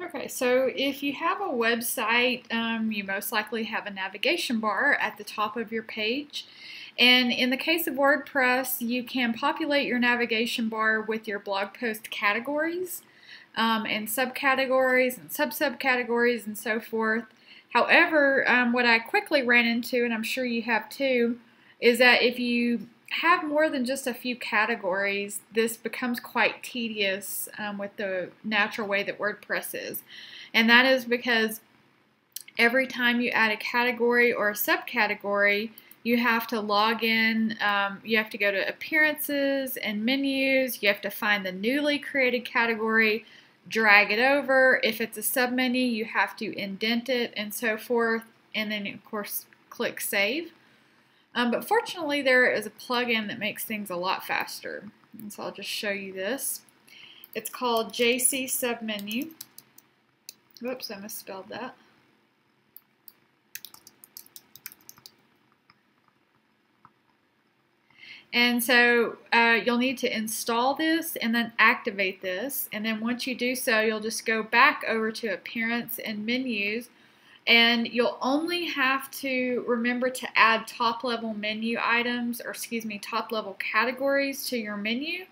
Okay, so if you have a website, you most likely have a navigation bar at the top of your page. And in the case of WordPress, you can populate your navigation bar with your blog post categories and subcategories and sub-subcategories and so forth. However, what I quickly ran into, and I'm sure you have too, is that if you have more than just a few categories, this becomes quite tedious with the natural way that WordPress is. And that is because every time you add a category or a subcategory, you have to log in, you have to go to appearances and menus, you have to find the newly created category, drag it over. If it's a submenu, you have to indent it and so forth, and then of course click save. But fortunately there is a plugin that makes things a lot faster. And so I'll just show you this. It's called JC Submenu. Whoops, I misspelled that. And so you'll need to install this and then activate this. And then once you do so, you'll just go back over to Appearance and Menus. And you'll only have to remember to add top-level menu items, or excuse me, top-level categories to your menu.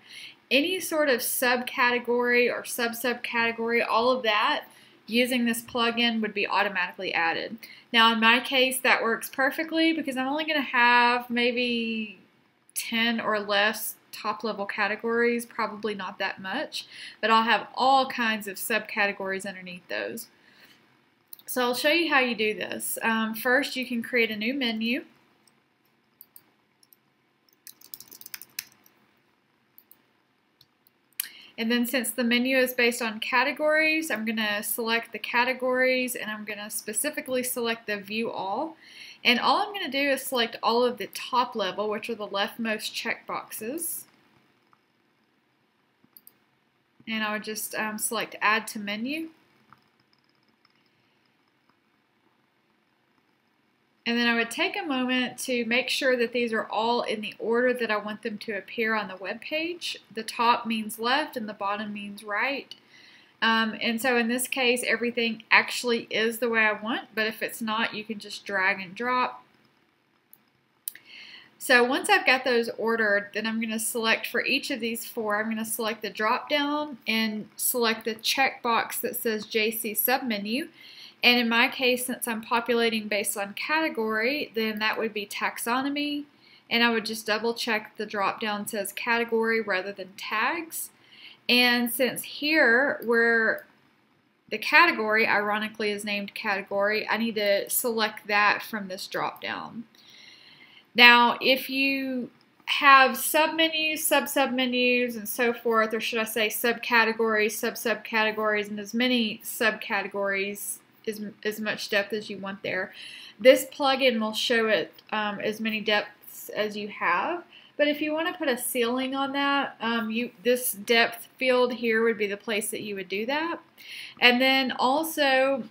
Any sort of subcategory or sub-subcategory, all of that, using this plugin would be automatically added. Now in my case that works perfectly because I'm only going to have maybe 10 or less top-level categories, probably not that much, but I'll have all kinds of subcategories underneath those. So I'll show you how you do this. First, you can create a new menu. And then since the menu is based on categories, I'm going to select the categories and I'm going to specifically select the View All. And all I'm going to do is select all of the top level, which are the leftmost checkboxes. And I would just select Add to Menu. And then I would take a moment to make sure that these are all in the order that I want them to appear on the web page. The top means left and the bottom means right. And so in this case, everything actually is the way I want, but if it's not, you can just drag and drop. So once I've got those ordered, then I'm going to select for each of these four, I'm going to select the drop down and select the checkbox that says JC Submenu. And in my case, since I'm populating based on category, then that would be taxonomy. And I would just double check the drop down says category rather than tags. And since here where the category ironically is named category, I need to select that from this drop down. Now, if you have submenus, sub-submenus, and so forth, or should I say subcategories, sub-subcategories, and as many subcategories, as much depth as you want there, this plugin will show it as many depths as you have. But if you want to put a ceiling on that, this depth field here would be the place that you would do that. And then also,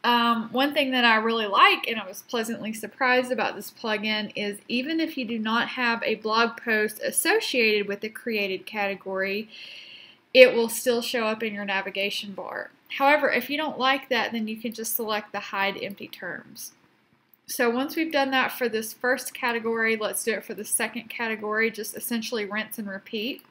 one thing that I really like, and I was pleasantly surprised about this plugin, is even if you do not have a blog post associated with the created category, it will still show up in your navigation bar. However, if you don't like that, then you can just select the Hide Empty Terms. So once we've done that for this first category, let's do it for the second category. Just essentially rinse and repeat.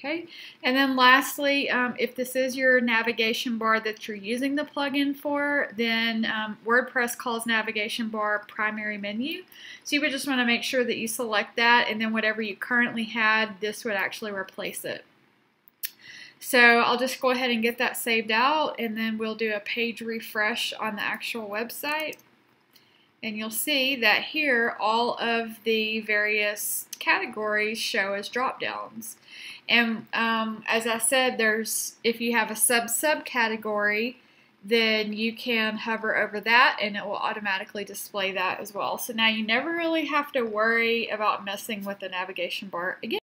Okay, and then lastly, if this is your navigation bar that you're using the plugin for, then WordPress calls navigation bar primary menu. So you would just want to make sure that you select that, and then whatever you currently had, this would actually replace it. So I'll just go ahead and get that saved out, and then we'll do a page refresh on the actual website. And you'll see that here all of the various categories show as drop downs. And as I said, if you have a subcategory, then you can hover over that and it will automatically display that as well. So now you never really have to worry about messing with the navigation bar again.